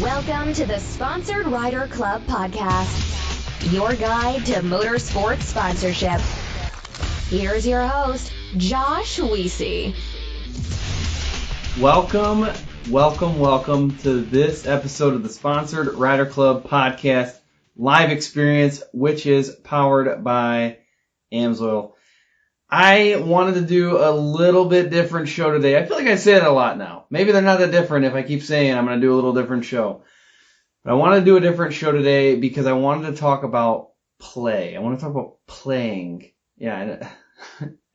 Welcome to the Sponsored Rider Club podcast, your guide to motorsports sponsorship. Here's your host, Josh Wiese. Welcome to this episode of the Sponsored Rider Club podcast live experience, which is powered by AMSOIL. I wanted to do a little bit different show today. I feel like I say it a lot now. Maybe they're not that different if I keep saying I'm going to do a little different show. But I want to do a different show today because I wanted to talk about play. I want to talk about playing. Yeah,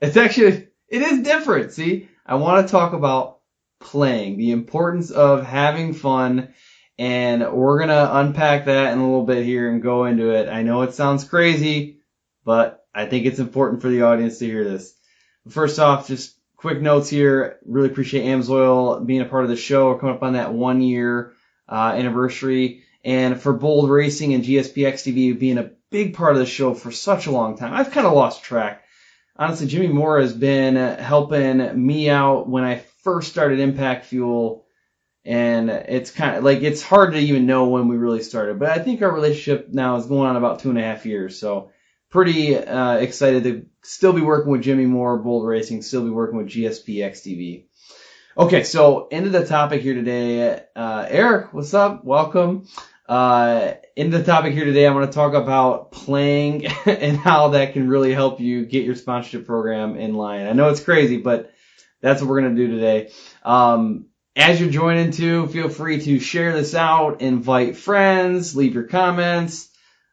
it is different. See, I want to talk about playing, the importance of having fun, and we're going to unpack that in a little bit here and go into it. I know it sounds crazy, but I think it's important for the audience to hear this. First off, just quick notes here. Really appreciate AMSOIL being a part of the show. We're coming up on that 1 year anniversary. And for Bold Racing and GSP XTV being a big part of the show for such a long time. I've kind of lost track. Honestly, Jimmy Moore has been helping me out when I first started Impact Fuel. And it's kind of like, it's hard to even know when we really started. But I think our relationship now is going on about 2.5 years. So pretty excited to still be working with Jimmy Moore, Bold Racing, still be working with GSP XTV. Okay, so into the topic here today. Eric, what's up? Welcome. Into the topic here today, I'm going to talk about playing and how that can really help you get your sponsorship program in line. I know it's crazy, but that's what we're going to do today. As you're joining too, feel free to share this out, invite friends, leave your comments.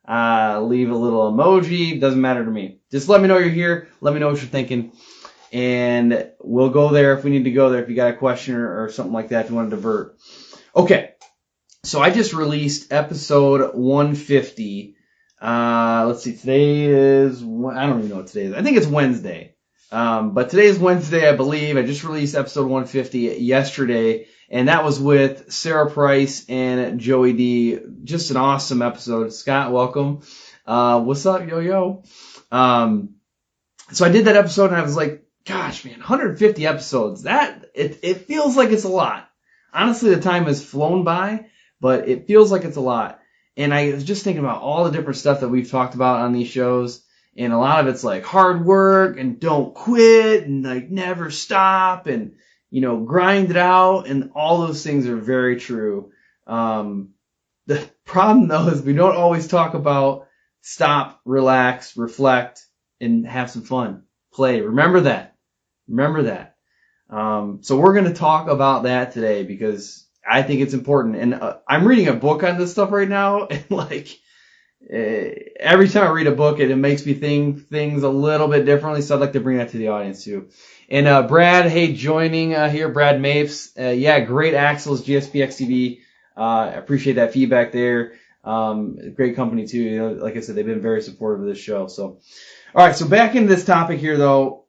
Leave a little emoji. Doesn't matter to me. Just let me know you're here. Let me know what you're thinking. And we'll go there if we need to go there. If you got a question or something like that, if you want to divert. Okay. So I just released episode 150. Let's see. Today is, I don't even know what today is. I think it's Wednesday. But today is Wednesday, I believe. I just released episode 150 yesterday. And that was with Sarah Price and Joey D. Just an awesome episode. Scott, welcome. What's up, yo? So I did that episode and I was like, gosh, man, 150 episodes. It feels like it's a lot. Honestly, the time has flown by, but it feels like it's a lot. And I was just thinking about all the different stuff that we've talked about on these shows. And a lot of it's like hard work and don't quit and like never stop and, you know, grind it out, and all those things are very true. The problem, though, is we don't always talk about stop, relax, reflect, and have some fun. Play. Remember that. So we're going to talk about that today because I think it's important. And I'm reading a book on this stuff right now, and every time I read a book, it makes me think things a little bit differently, so I'd like to bring that to the audience, too. And Brad, hey, joining here, Brad Mapes. Yeah, great axles, GSP XTV. Appreciate that feedback there. Great company, too. You know, like I said, they've been very supportive of this show. So, all right, so back into this topic here, though.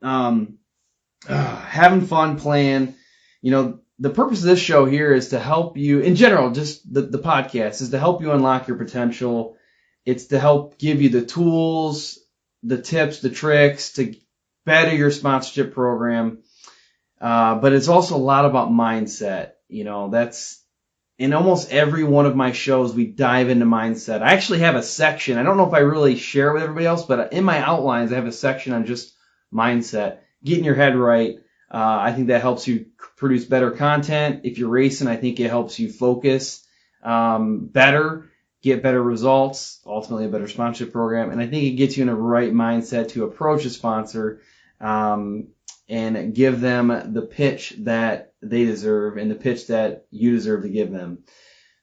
Having fun playing. You know, the purpose of this show here is to help you, in general, just the podcast, is to help you unlock your potential. It's to help give you the tools, the tips, the tricks to better your sponsorship program. But it's also a lot about mindset. You know, that's in almost every one of my shows, we dive into mindset. I actually have a section. I don't know if I really share it with everybody else, but in my outlines, I have a section on just mindset, getting your head right. I think that helps you produce better content. If you're racing, I think it helps you focus better, get better results, ultimately a better sponsorship program. And I think it gets you in a right mindset to approach a sponsor and give them the pitch that they deserve and the pitch that you deserve to give them.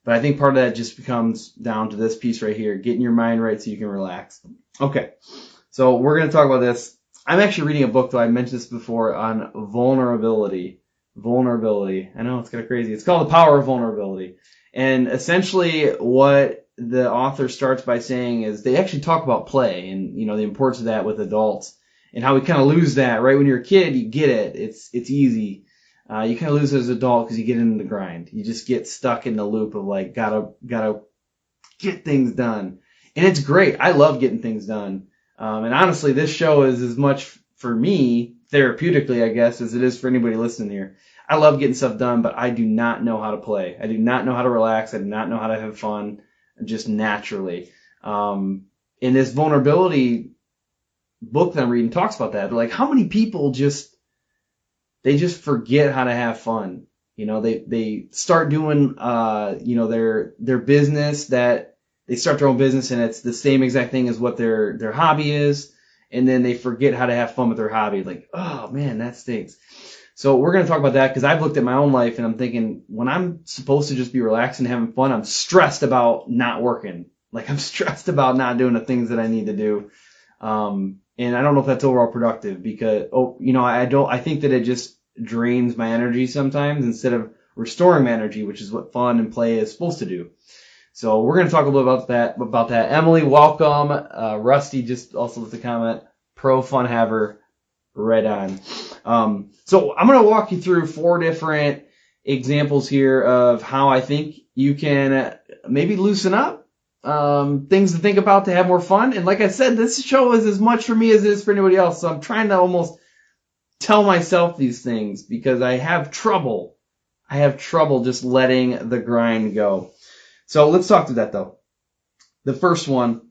But I think part of that just comes down to this piece right here, getting your mind right so you can relax. Okay, so we're going to talk about this. I'm actually reading a book, though. I mentioned this before, on vulnerability. I know, it's kind of crazy. It's called The Power of Vulnerability. And essentially what the author starts by saying is they actually talk about play and, you know, the importance of that with adults and how we kind of lose that, right? When you're a kid, you get it. It's easy. You kind of lose it as an adult because you get into the grind. You just get stuck in the loop of like, gotta get things done. And it's great. I love getting things done. And honestly, this show is as much for me therapeutically, I guess, as it is for anybody listening here. I love getting stuff done, but I do not know how to play. I do not know how to relax. I do not know how to have fun just naturally. In this vulnerability book that I'm reading talks about that. Like, how many people they just forget how to have fun. They start doing, their business that they start their own business and it's the same exact thing as what their hobby is. And then they forget how to have fun with their hobby. Like, oh man, that stinks. So we're going to talk about that because I've looked at my own life and I'm thinking when I'm supposed to just be relaxing and having fun, I'm stressed about not working. Like I'm stressed about not doing the things that I need to do. And I don't know if that's overall productive because, I think that it just drains my energy sometimes instead of restoring my energy, which is what fun and play is supposed to do. So we're going to talk a little bit about that. Emily, welcome. Rusty just also left a comment. Pro fun haver, right on. So I'm going to walk you through 4 different examples here of how I think you can maybe loosen up, things to think about to have more fun. And like I said, this show is as much for me as it is for anybody else. So I'm trying to almost tell myself these things because I have trouble just letting the grind go. So let's talk through that though. The first one,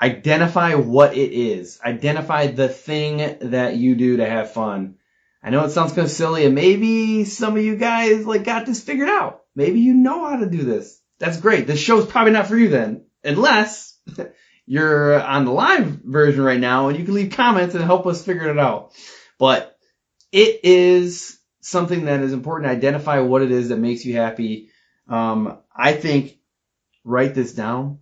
identify what it is. Identify the thing that you do to have fun. I know it sounds kind of silly and maybe some of you guys got this figured out. Maybe you know how to do this. That's great. This show's probably not for you then, unless you're on the live version right now and you can leave comments and help us figure it out. But it is something that is important to identify what it is that makes you happy. I think write this down.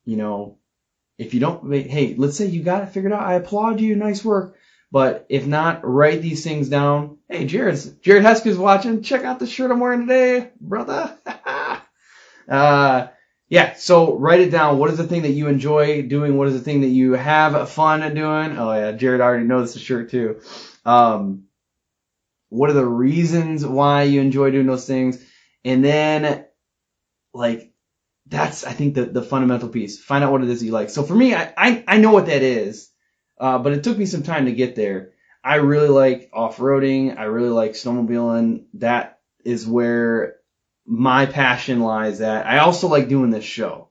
If you don't, hey, let's say you got it figured out. I applaud you. Nice work. But if not, write these things down. Hey, Jared Hesker's watching. Check out the shirt I'm wearing today, brother. So write it down. What is the thing that you enjoy doing? What is the thing that you have fun doing? Oh yeah, Jared already knows the shirt too. What are the reasons why you enjoy doing those things? And then, that's, I think, the fundamental piece. Find out what it is that you like. So for me, I know what that is. But it took me some time to get there. I really like off-roading. I really like snowmobiling. That is where my passion lies at. I also like doing this show.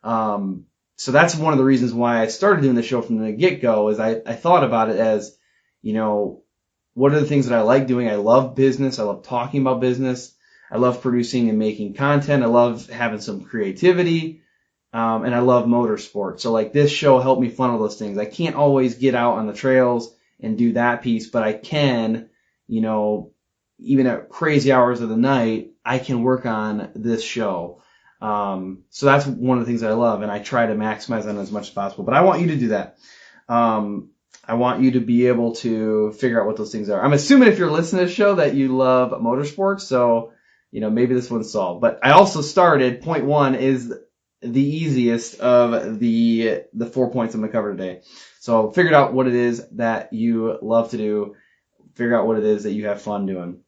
So that's one of the reasons why I started doing the show from the get-go is I thought about it as, what are the things that I like doing? I love business. I love talking about business. I love producing and making content. I love having some creativity. And I love motorsport. So this show helped me funnel those things. I can't always get out on the trails and do that piece, but I can, even at crazy hours of the night, I can work on this show. So that's one of the things that I love, and I try to maximize on it as much as possible. But I want you to do that. I want you to be able to figure out what those things are. I'm assuming if you're listening to the show that you love motorsports, so, maybe this one's solved. But I also started, point 1 is the easiest of the 4 points I'm going to cover today. So figure out what it is that you love to do. Figure out what it is that you have fun doing.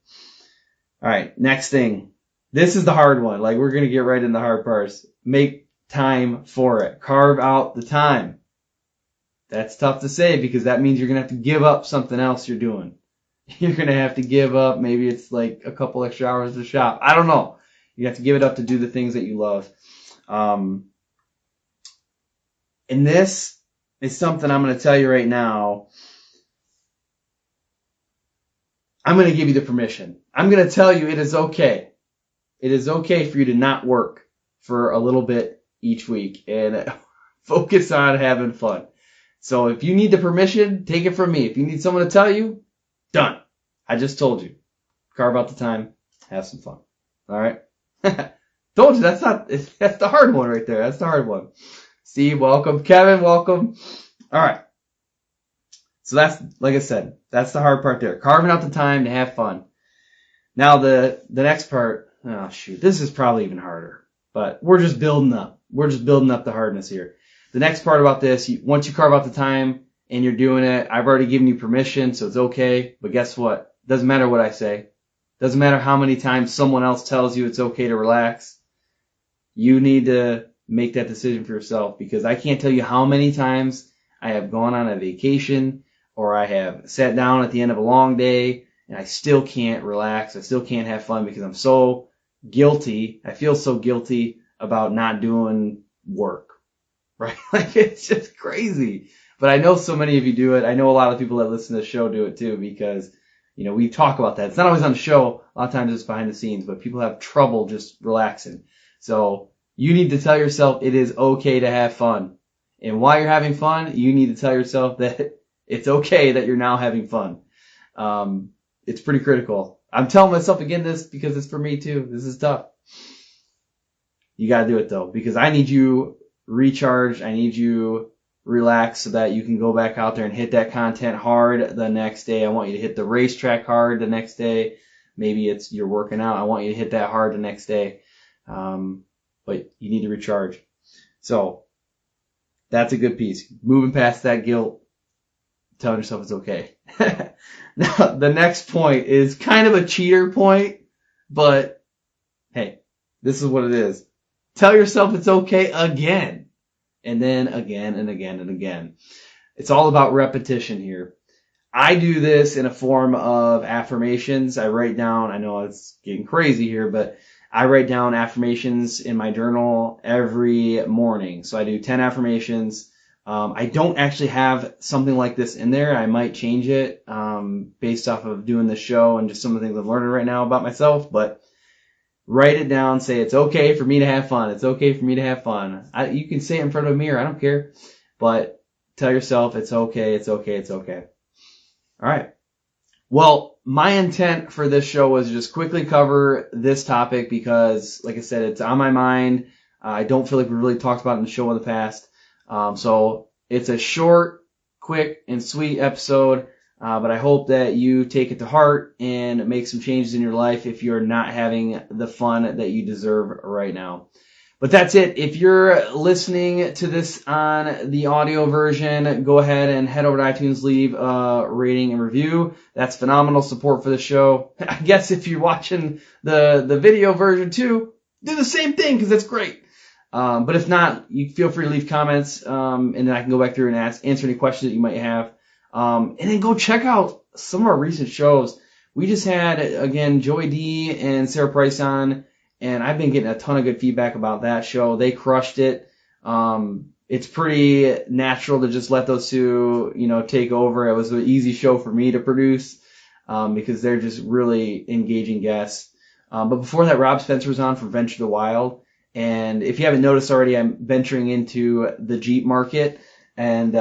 All right, next thing. This is the hard one. We're going to get right in the hard parts. Make time for it. Carve out the time. That's tough to say because that means you're going to have to give up something else you're doing. You're going to have to give up. Maybe it's a couple extra hours to shop. I don't know. You have to give it up to do the things that you love. And this is something I'm going to tell you right now. I'm going to give you the permission. I'm going to tell you it is okay. It is okay for you to not work for a little bit each week and focus on having fun. So if you need the permission, take it from me. If you need someone to tell you, done. I just told you. Carve out the time. Have some fun. All right? Told you, that's the hard one right there. That's the hard one. Steve, welcome. Kevin, welcome. All right. So that's, like I said, that's the hard part there. Carving out the time to have fun. Now the next part, oh shoot, this is probably even harder, but we're just building up. We're just building up the hardness here. The next part about this, once you carve out the time and you're doing it, I've already given you permission, so it's okay. But guess what? Doesn't matter what I say. Doesn't matter how many times someone else tells you it's okay to relax. You need to make that decision for yourself because I can't tell you how many times I have gone on a vacation or I have sat down at the end of a long day and I still can't relax. I still can't have fun because I'm so guilty. I feel so guilty about not doing work, right? Like, it's just crazy. But I know so many of you do it. I know a lot of people that listen to the show do it too because, we talk about that. It's not always on the show. A lot of times it's behind the scenes, but people have trouble just relaxing. So you need to tell yourself it is okay to have fun. And while you're having fun, you need to tell yourself that it's okay that you're now having fun. It's pretty critical. I'm telling myself again this because it's for me too. This is tough. You got to do it though, because I need you recharged. I need you relaxed so that you can go back out there and hit that content hard the next day. I want you to hit the racetrack hard the next day. Maybe it's you're working out. I want you to hit that hard the next day. But you need to recharge. So that's a good piece. Moving past that guilt, telling yourself it's okay. Now, the next point is kind of a cheater point, but hey, this is what it is. Tell yourself it's okay again, and then again and again and again. It's all about repetition here. I do this in a form of affirmations. I write down, I know it's getting crazy here, but I write down affirmations in my journal every morning. So I do 10 affirmations. I don't actually have something like this in there. I might change it based off of doing the show and just some of the things I'm learning right now about myself. But write it down. Say it's okay for me to have fun. It's okay for me to have fun. You can say it in front of a mirror. I don't care. But tell yourself it's okay. It's okay. It's okay. All right. Well, my intent for this show was just quickly cover this topic because, like I said, it's on my mind. I don't feel like we really talked about it in the show in the past. So it's a short, quick, and sweet episode, but I hope that you take it to heart and make some changes in your life if you're not having the fun that you deserve right now. But that's it. If you're listening to this on the audio version, go ahead and head over to iTunes, leave a rating and review. That's phenomenal support for the show. I guess if you're watching the video version too, do the same thing because it's great. But if not, you feel free to leave comments, and then I can go back through and answer any questions that you might have. And then go check out some of our recent shows. We just had, again, Joey D and Sarah Price on, and I've been getting a ton of good feedback about that show. They crushed it. It's pretty natural to just let those two, take over. It was an easy show for me to produce, because they're just really engaging guests. But before that, Rob Spencer was on from Venture the Wild. And if you haven't noticed already, I'm venturing into the Jeep market and,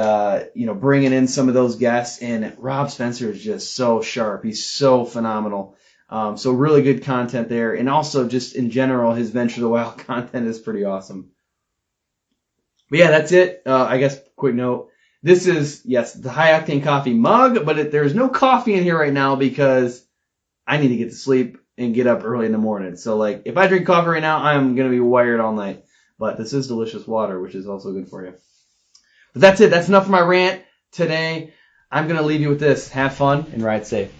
bringing in some of those guests. And Rob Spencer is just so sharp. He's so phenomenal. So really good content there. And also just in general, his Venture the Wild content is pretty awesome. But yeah, that's it. I guess quick note. This is, yes, the high octane coffee mug, but there's no coffee in here right now because I need to get to sleep and get up early in the morning. So if I drink coffee right now, I'm going to be wired all night. But this is delicious water, which is also good for you. But that's it. That's enough for my rant today. I'm going to leave you with this. Have fun and ride safe.